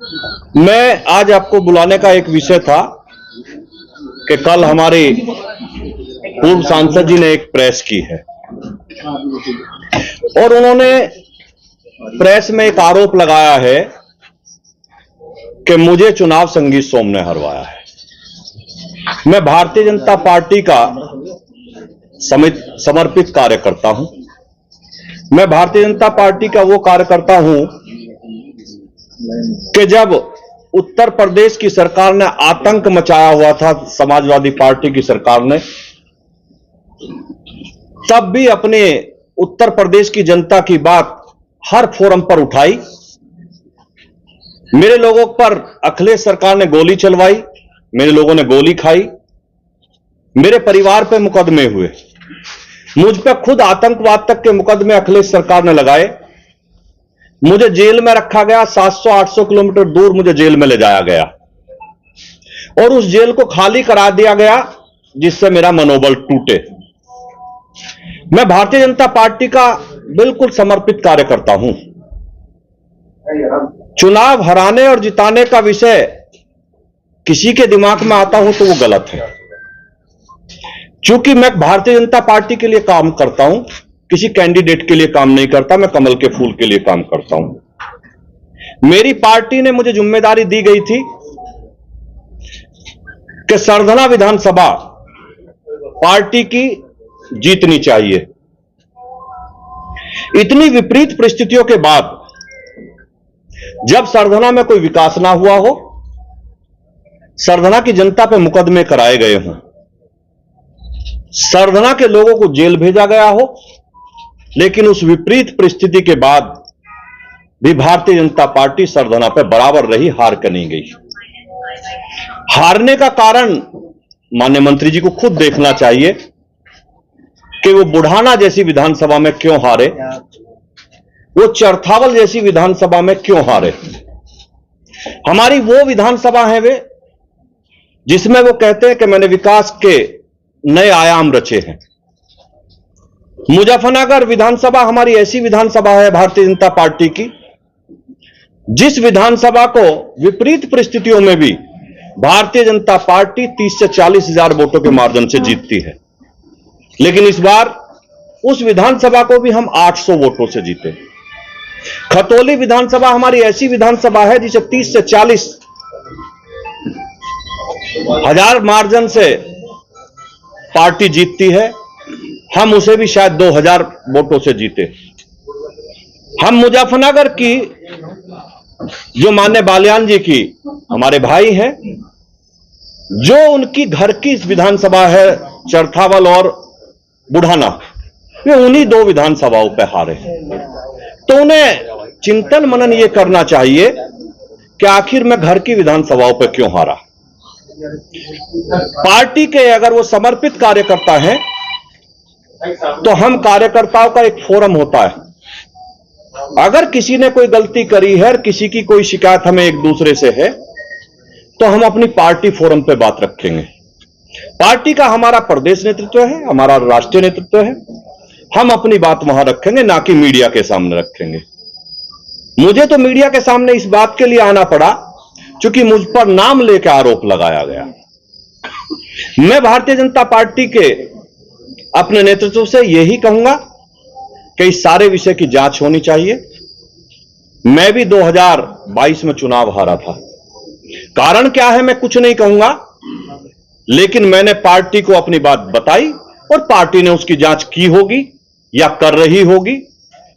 मैं आज आपको बुलाने का एक विषय था कि कल हमारे पूर्व सांसद जी ने एक प्रेस की है और उन्होंने प्रेस में एक आरोप लगाया है कि मुझे चुनाव संगीत सोम ने हरवाया है। मैं भारतीय जनता पार्टी का समर्पित कार्यकर्ता हूं। मैं भारतीय जनता पार्टी का वो कार्यकर्ता हूं कि जब उत्तर प्रदेश की सरकार ने आतंक मचाया हुआ था, समाजवादी पार्टी की सरकार ने, तब भी अपने उत्तर प्रदेश की जनता की बात हर फोरम पर उठाई। मेरे लोगों पर अखिलेश सरकार ने गोली चलवाई, मेरे लोगों ने गोली खाई, मेरे परिवार पे मुकदमे हुए, मुझ पे खुद आतंकवाद तक के मुकदमे अखिलेश सरकार ने लगाए। मुझे जेल में रखा गया, 700-800 किलोमीटर दूर मुझे जेल में ले जाया गया और उस जेल को खाली करा दिया गया जिससे मेरा मनोबल टूटे। मैं भारतीय जनता पार्टी का बिल्कुल समर्पित कार्यकर्ता हूं। चुनाव हराने और जिताने का विषय किसी के दिमाग में आता हो तो वो गलत है। चूंकि मैं भारतीय जनता पार्टी के लिए काम करता हूं, किसी कैंडिडेट के लिए काम नहीं करता, मैं कमल के फूल के लिए काम करता हूं। मेरी पार्टी ने मुझे जिम्मेदारी दी गई थी कि सरधना विधानसभा पार्टी की जीतनी चाहिए। इतनी विपरीत परिस्थितियों के बाद जब सरधना में कोई विकास ना हुआ हो, सरधना की जनता पे मुकदमे कराए गए हों, सरधना के लोगों को जेल भेजा गया हो, लेकिन उस विपरीत परिस्थिति के बाद भी भारतीय जनता पार्टी सरधना पे बराबर रही, हार कर नहीं गई। हारने का कारण माननीय मंत्री जी को खुद देखना चाहिए कि वो बुढ़ाना जैसी विधानसभा में क्यों हारे, वो चरथावल जैसी विधानसभा में क्यों हारे। हमारी वो विधानसभा है वे जिसमें वो कहते हैं कि मैंने विकास के नए आयाम रचे हैं। मुजफ्फरनगर विधानसभा हमारी ऐसी विधानसभा है भारतीय जनता पार्टी की, जिस विधानसभा को विपरीत परिस्थितियों में भी भारतीय जनता पार्टी 30 से 40 हजार वोटों के मार्जिन से जीतती है। लेकिन इस बार उस विधानसभा को भी हम 800 वोटों से जीते। खतौली विधानसभा हमारी ऐसी विधानसभा है जिसे 30 से 40 हजार मार्जिन से पार्टी जीतती है, हम उसे भी शायद 2000 वोटों से जीते। हम मुजफ्फरनगर की जो माननीय बालियान जी की हमारे भाई हैं, जो उनकी घर की विधानसभा है चरथावल और बुढ़ाना, वे उन्हीं दो विधानसभाओं पे हारे। तो उन्हें चिंतन मनन यह करना चाहिए कि आखिर मैं घर की विधानसभाओं पे क्यों हारा। पार्टी के अगर वो समर्पित कार्यकर्ता हैं तो हम कार्यकर्ताओं का एक फोरम होता है। अगर किसी ने कोई गलती करी है, किसी की कोई शिकायत हमें एक दूसरे से है, तो हम अपनी पार्टी फोरम पे बात रखेंगे। पार्टी का हमारा प्रदेश नेतृत्व है, हमारा राष्ट्रीय नेतृत्व है, हम अपनी बात वहां रखेंगे, ना कि मीडिया के सामने रखेंगे। मुझे तो मीडिया के सामने इस बात के लिए आना पड़ा क्योंकि मुझ पर नाम लेकर आरोप लगाया गया। मैं भारतीय जनता पार्टी के अपने नेतृत्व से यही कहूंगा कि इस सारे विषय की जांच होनी चाहिए। मैं भी 2022 में चुनाव हारा था। कारण क्या है मैं कुछ नहीं कहूंगा, लेकिन मैंने पार्टी को अपनी बात बताई और पार्टी ने उसकी जांच की होगी या कर रही होगी।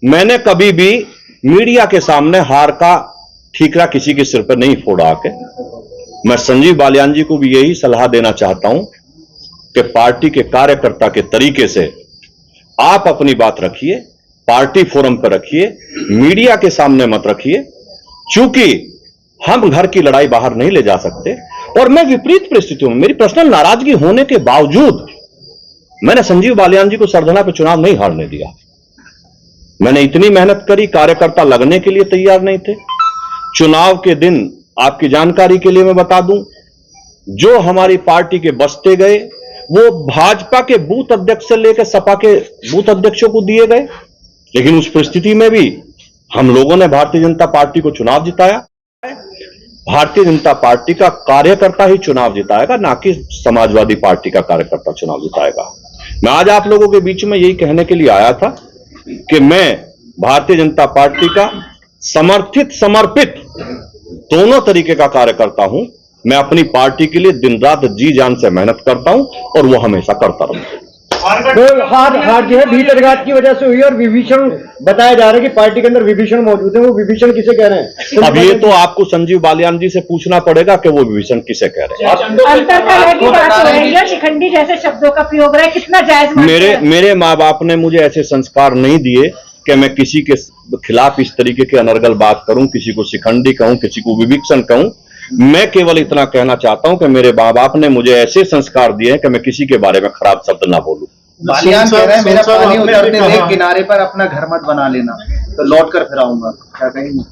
मैंने कभी भी मीडिया के सामने हार का ठीकरा किसी के सिर पर नहीं फोड़ा आके। मैं संजीव बालियान जी को भी यही सलाह देना चाहता हूं कि पार्टी के कार्यकर्ता के तरीके से आप अपनी बात रखिए, पार्टी फोरम पर रखिए, मीडिया के सामने मत रखिए, चूंकि हम घर की लड़ाई बाहर नहीं ले जा सकते। और मैं विपरीत परिस्थितियों में, मेरी पर्सनल नाराजगी होने के बावजूद, मैंने संजीव बालियान जी को सरधना पे चुनाव नहीं हारने दिया। मैंने इतनी मेहनत करी, कार्यकर्ता लगने के लिए तैयार नहीं थे। चुनाव के दिन आपकी जानकारी के लिए मैं बता दूं, जो हमारी पार्टी के बस्ते गए वो भाजपा के बूथ अध्यक्ष से लेकर सपा के बूथ अध्यक्षों को दिए गए। लेकिन उस परिस्थिति में भी हम लोगों ने भारतीय जनता पार्टी को चुनाव जिताया। भारतीय जनता पार्टी का कार्यकर्ता ही चुनाव जिताएगा, ना कि समाजवादी पार्टी का कार्यकर्ता चुनाव जिताएगा। मैं आज आप लोगों के बीच में यही कहने के लिए आया था कि मैं भारतीय जनता पार्टी का समर्पित दोनों तरीके का कार्यकर्ता हूं। मैं अपनी पार्टी के लिए दिन रात जी जान से मेहनत करता हूं और वो हमेशा करता रहूंगा। हार जो है भीतरघात की वजह से हुई और विभीषण बताया जा रहा है कि पार्टी के अंदर विभीषण मौजूद है। वो विभीषण किसे कह रहे हैं? अब ये तो आपको संजीव बालियान जी से पूछना पड़ेगा कि वो विभीषण किसे कह रहे हैं। अंतरकलह की बात हो रही है, शिखंडी जैसे शब्दों का प्रयोग रहा है, कितना जायज? मेरे माँ बाप ने मुझे ऐसे संस्कार नहीं दिए कि मैं किसी के खिलाफ इस तरीके के अनर्गल बात करूं, किसी को शिखंडी कहूं, किसी को विभीषण कहूं। मैं केवल इतना कहना चाहता हूं कि मेरे माँ बाप ने मुझे ऐसे संस्कार दिए हैं कि मैं किसी के बारे में खराब शब्द ना बोलूं। बालियान कह रहे हैं मेरा पानी उतरते देख किनारे पर अपना घर मत बना लेना, तो लौट कर फिर आऊंगा, क्या कहेंगे?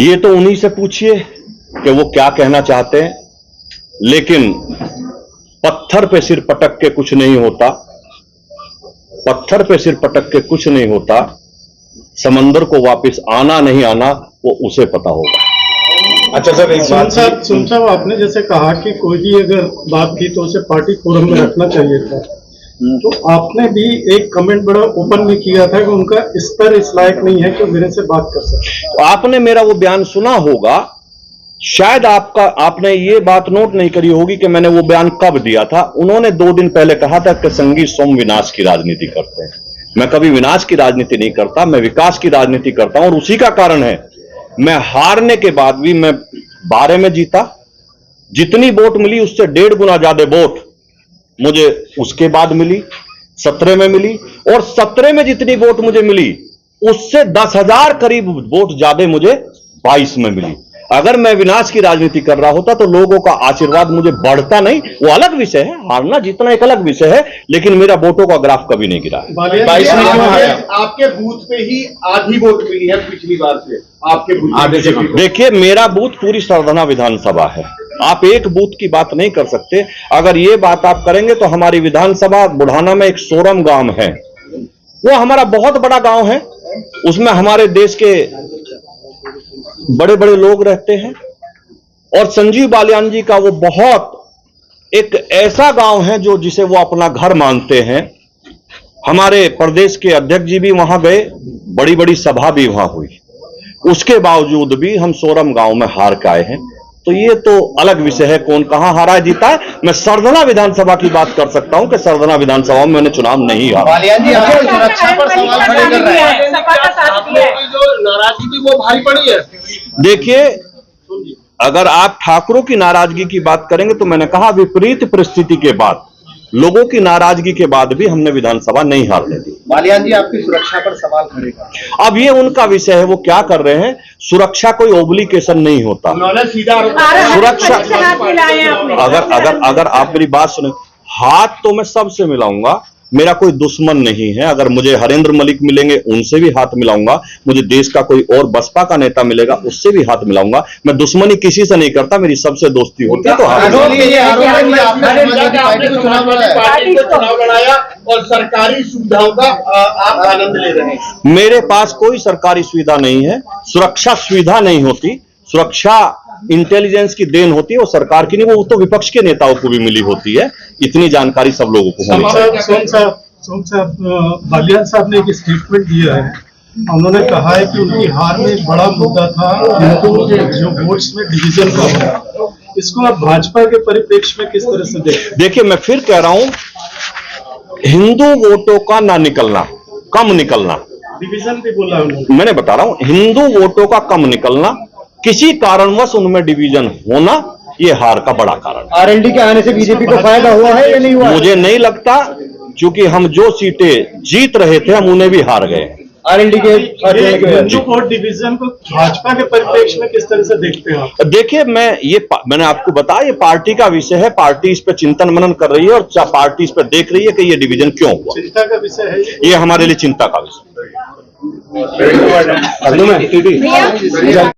ये तो उन्हीं से पूछिए कि वो क्या कहना चाहते हैं, लेकिन पत्थर पे सिर पटक के कुछ नहीं होता, पत्थर पे सिर पटक के कुछ नहीं होता। समंदर को वापस आना नहीं आना वो उसे पता होगा। अच्छा सर, सुन साहब आपने जैसे कहा कि कोई भी अगर बात की तो उसे पार्टी फोरम में रखना चाहिए था, तो आपने भी एक कमेंट बड़ा ओपन में किया था कि उनका स्तर इस लायक नहीं है कि मेरे से बात कर सके। तो आपने मेरा वो बयान सुना होगा, शायद आपने ये बात नोट नहीं करी होगी कि मैंने वो बयान कब दिया था। उन्होंने 2 दिन पहले कहा था कि संगी सोम विनाश की राजनीति करते हैं। मैं कभी विनाश की राजनीति नहीं करता, मैं विकास की राजनीति करता हूं और उसी का कारण है मैं हारने के बाद भी मैं 12 में जीता। जितनी वोट मिली उससे 1.5 गुना ज्यादा वोट मुझे उसके बाद मिली, 17 में मिली, और 17 में जितनी वोट मुझे मिली उससे 10,000 करीब वोट ज्यादा मुझे 22 में मिली। अगर मैं विनाश की राजनीति कर रहा होता तो लोगों का आशीर्वाद मुझे बढ़ता नहीं। वो अलग विषय है, हारना जीतना एक अलग विषय है, लेकिन मेरा वोटों का ग्राफ कभी नहीं गिरा है। आपके बूथ पे ही आधी वोट मिली है पिछली बार से, आपके बूथ आधे से। देखिए, मेरा बूथ पूरी सरधना विधानसभा है, आप एक बूथ की बात नहीं कर सकते। अगर ये बात आप करेंगे तो हमारी विधानसभा बुढ़ाना में एक सोरम गांव है, वो हमारा बहुत बड़ा गांव है, उसमें हमारे देश के बड़े बड़े लोग रहते हैं। और संजीव बालियान जी का वो बहुत एक ऐसा गांव है जो जिसे वो अपना घर मानते हैं। हमारे प्रदेश के अध्यक्ष जी भी वहां गए, बड़ी बड़ी सभा भी वहां हुई, उसके बावजूद भी हम सोरम गांव में हार के आए हैं। तो ये तो अलग विषय है, कौन कहां हारा जीता है। मैं सरधना विधानसभा की बात कर सकता हूं कि सरधना विधानसभा में मैंने चुनाव नहीं हारा। बालियान जी आपकी सुरक्षा पर सवाल खड़े कर रहे हैं, जो नाराजगी थी वो भारी पड़ी है। देखिए, अगर आप ठाकुरों की नाराजगी की बात करेंगे तो मैंने कहा विपरीत परिस्थिति के बाद, लोगों की नाराजगी के बाद भी हमने विधानसभा नहीं हारने दी। बालियान जी आपकी सुरक्षा पर सवाल खड़े कर रहे हैं। अब ये उनका विषय है, वो क्या कर रहे हैं। सुरक्षा कोई ओब्लिकेशन नहीं होता, सुरक्षा। अगर आप मेरी बात सुने, हाथ तो मैं सबसे मिलाऊंगा, मेरा कोई दुश्मन नहीं है। अगर मुझे हरेंद्र मलिक मिलेंगे उनसे भी हाथ मिलाऊंगा, मुझे देश का कोई और बसपा का नेता मिलेगा उससे भी हाथ मिलाऊंगा। मैं दुश्मनी किसी से नहीं करता, मेरी सबसे दोस्ती होती है। तो चुनाव लड़ाया और सरकारी सुविधाओं का आप आनंद ले रहे हैं। मेरे पास कोई सरकारी सुविधा नहीं है, सुरक्षा सुविधा नहीं होती, सुरक्षा इंटेलिजेंस की देन होती है, वो सरकार की नहीं, वो तो विपक्ष के नेताओं को भी मिली होती है। इतनी जानकारी सब लोगों को होनी चाहिए। सोम साहब, बालियान साहब ने एक स्टेटमेंट दिया है, उन्होंने कहा है कि उनकी हार में एक बड़ा मुद्दा था जो वोट्स में डिवीजन का होगा। इसको आप भाजपा के परिप्रेक्ष्य में किस तरह से देखते? देखिए, मैं फिर कह रहा हूं, हिंदू वोटों का ना निकलना, कम निकलना, डिवीजन भी बोला उन्होंने। मैंने बता रहा हूं, हिंदू वोटों का कम निकलना, किसी कारणवश उनमें डिवीजन होना, ये हार का बड़ा कारण। आरएलडी के आने से बीजेपी को फायदा हुआ है या नहीं हुआ? मुझे नहीं लगता, क्योंकि हम जो सीटें जीत रहे थे हम उन्हें भी हार गए। आरएलडी के वोट डिवीजन को भाजपा के परिप्रेक्ष्य में किस तरह से देखते हैं आप? देखिए, मैंने आपको बताया, ये पार्टी का विषय है, पार्टी इस पर चिंतन मनन कर रही है और पार्टी इस पर देख रही है कि ये डिवीजन क्यों हुआ। चिंता का विषय है ये हमारे लिए चिंता का विषय है।